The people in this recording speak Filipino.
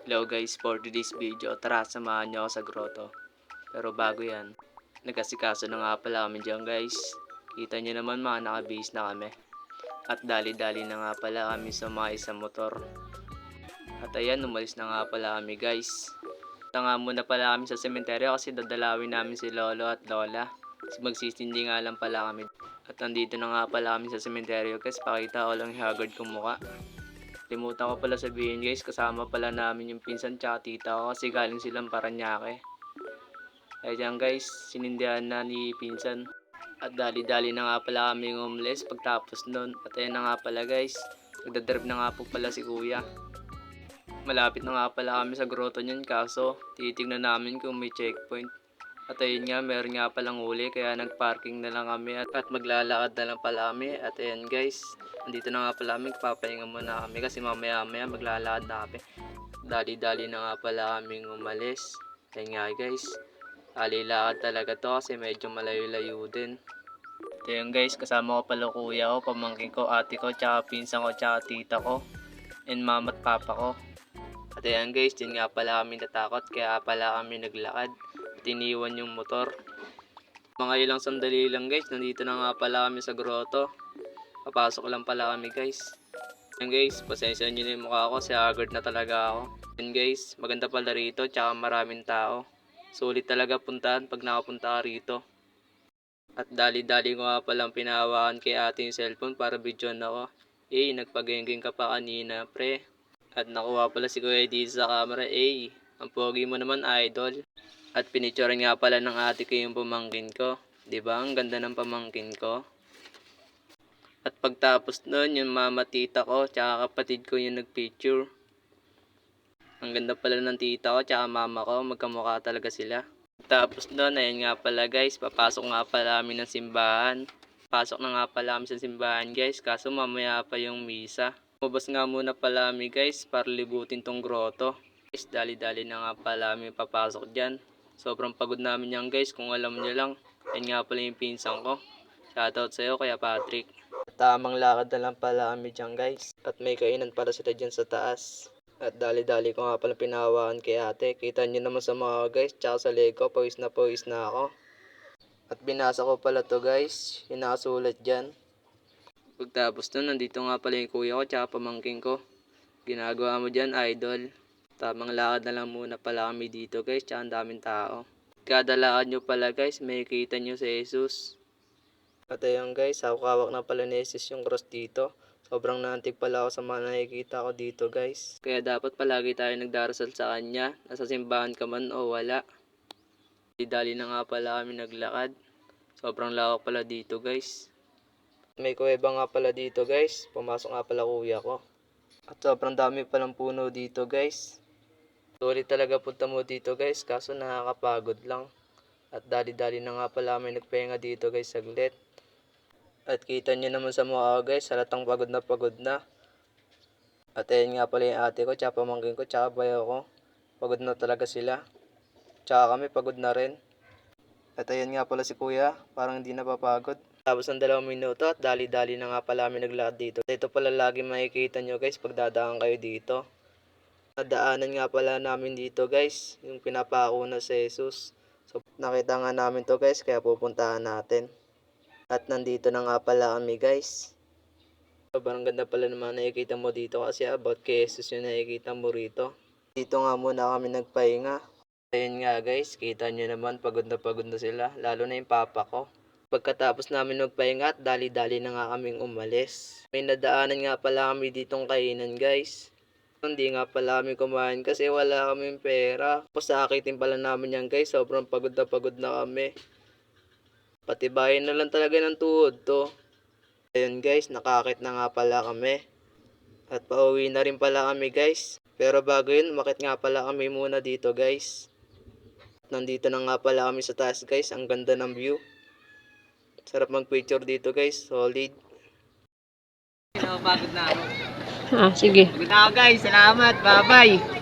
Hello guys, for today's video, tara samahan niyo ako sa grotto. Pero bago yan, nagkasikaso na nga pala kami dyan guys. Kita niyo naman mga nakabase na kami. At dali-dali na nga pala kami sumakay sa motor. At ayan, umalis na nga pala kami guys. Punta nga muna pala kami sa sementeryo kasi dadalawin namin si Lolo at Lola. Kasi magsisindi nga lang pala kami. At nandito na nga pala kami sa sementeryo guys, pakita ko lang yung haggard kong muka. Limutan ko pala sabihin guys, kasama pala namin yung pinsan tsaka tita ko kasi galing silang Paranaque. Kaya dyan guys, sinindihan na ni pinsan. At dali-dali na nga pala kami homeless pagtapos nun. At ayun na nga pala guys, nagdadrive na nga po pala si kuya. Malapit na nga pala kami sa grotto niyan kaso titignan namin kung may checkpoint. At ayun nga, meron nga palang huli kaya nagparking na lang kami at maglalakad na lang pala kami. At ayun guys, andito na nga pala kami, papahinga muna kami kasi mamaya maglalakad na kami. Dali-dali na nga pala kaming umalis. Ayun nga guys, alilakad talaga to kasi medyo malayo-layo din. At ayun guys, kasama ko pala kuya ko, pamangkin ko, ate ko, tsaka pinsan ko, tsaka tita ko, and mama at papa ko. At ayan guys, din nga pala kami natakot kaya pala kami naglakad. Tiniwan yung motor. Mga ilang sandali lang guys, nandito na nga pala kami sa grotto. Papasok lang pala kami guys. Ayan guys, pasensya nyo na yung mukha ko, si haggard na talaga ako. Ayan guys, maganda pala rito, tsaka maraming tao. Sulit talaga puntahan pag nakapunta ka rito. At dali-dali ko nga palang pinahawakan kay ate yung cellphone para videoan ako. Nagpagengeng ka pa kanina pre. At nakuha pala si kuya dito sa camera. Ang pogi mo naman idol. At pinicturean nga pala ng ate ko yung pamangkin ko. Diba? Ang ganda ng pamangkin ko. At pagtapos nun, yung mama tita ko, tsaka kapatid ko yung nagpicture. Ang ganda pala ng tita ko, tsaka mama ko. Magkamukha talaga sila. Tapos nun, ayan nga pala guys. Papasok nga pala kami ng simbahan. Pasok na nga pala kami sa simbahan guys. Kaso mamaya pa yung misa. Mabas nga muna pala kami guys para libutin tong grotto. Guys, dali-dali na nga pala kami papasok dyan. Sobrang pagod namin yan guys, kung alam nyo lang. Yan nga pala yung pinsan ko. Shoutout sa'yo kaya Patrick. Tamang lakad na lang pala kami dyan guys. At may kainan para sila dyan sa taas. At dali-dali ko nga pala pinahawakan kay ate. Kita nyo naman sa mga guys, tsaka sa leg ko, pawis na ako. At binasa ko pala to guys, yung nakasulat dyan. Pagtapos nun, nandito nga pala yung kuya ko tsaka pamangking ko. Ginagawa mo dyan idol. Tamang lakad na lang muna pala kami dito guys, tsaka ang daming tao. Kada lakad nyo pala guys, may kita nyo si Jesus. At ayun guys, hawak na pala ni Jesus yung cross dito. Sobrang naantig pala ako sa mga nakikita ko dito guys. Kaya dapat palagi tayo nagdarasal sa kanya, nasa simbahan ka man o wala. Dali na nga pala kami naglakad. Sobrang lawak pala dito guys. May kuweba nga pala dito guys, pumasok nga pala kuya ko. At sobrang dami palang puno dito guys. Sulit talaga punta mo dito guys, kaso nakakapagod lang. At dali-dali na nga pala may nagpahinga dito guys saglit. At kita nyo naman sa mukha ko guys, halatang pagod na pagod na. At ayun nga pala yung ate ko, tsaka pamangkin ko, tsaka bayo ko. Pagod na talaga sila. Tsaka kami pagod na rin. At ayun nga pala si kuya, parang hindi napapagod. Tapos ng 2 minuto at dali-dali na nga pala kami naglakad dito. Ito pala lagi makikita nyo guys pag dadaan kayo dito. Nadaanan nga pala namin dito guys, yung pinapako na si Jesus. So nakita nga namin to guys, kaya pupuntahan natin. At nandito na nga pala kami guys. Sobrang ganda pala naman nakikita mo dito kasi about kay Jesus yung nakikita mo rito. Dito nga muna kami nagpahinga. Ayun nga guys, kita nyo naman pagod na sila, lalo na yung papa ko. Pagkatapos namin magpahinga at dali-dali na nga kaming umalis. May nadaanan nga pala kami ditong kainan guys. Hindi nga pala kami kumain kasi wala kaming pera. Pasakitin pala namin yan guys, sobrang pagod na kami. Patibayin na lang talaga ng tuhod to. Ayun guys, nakakit na nga pala kami. At pauwi na rin pala kami guys. Pero bago yun, umakit nga pala kami muna dito guys. Nandito na nga pala kami sa taas guys, ang ganda ng view. Sarap mag-picture dito guys, solid. Pagod na ako. Sige. Pagod na ako guys, salamat, bye bye.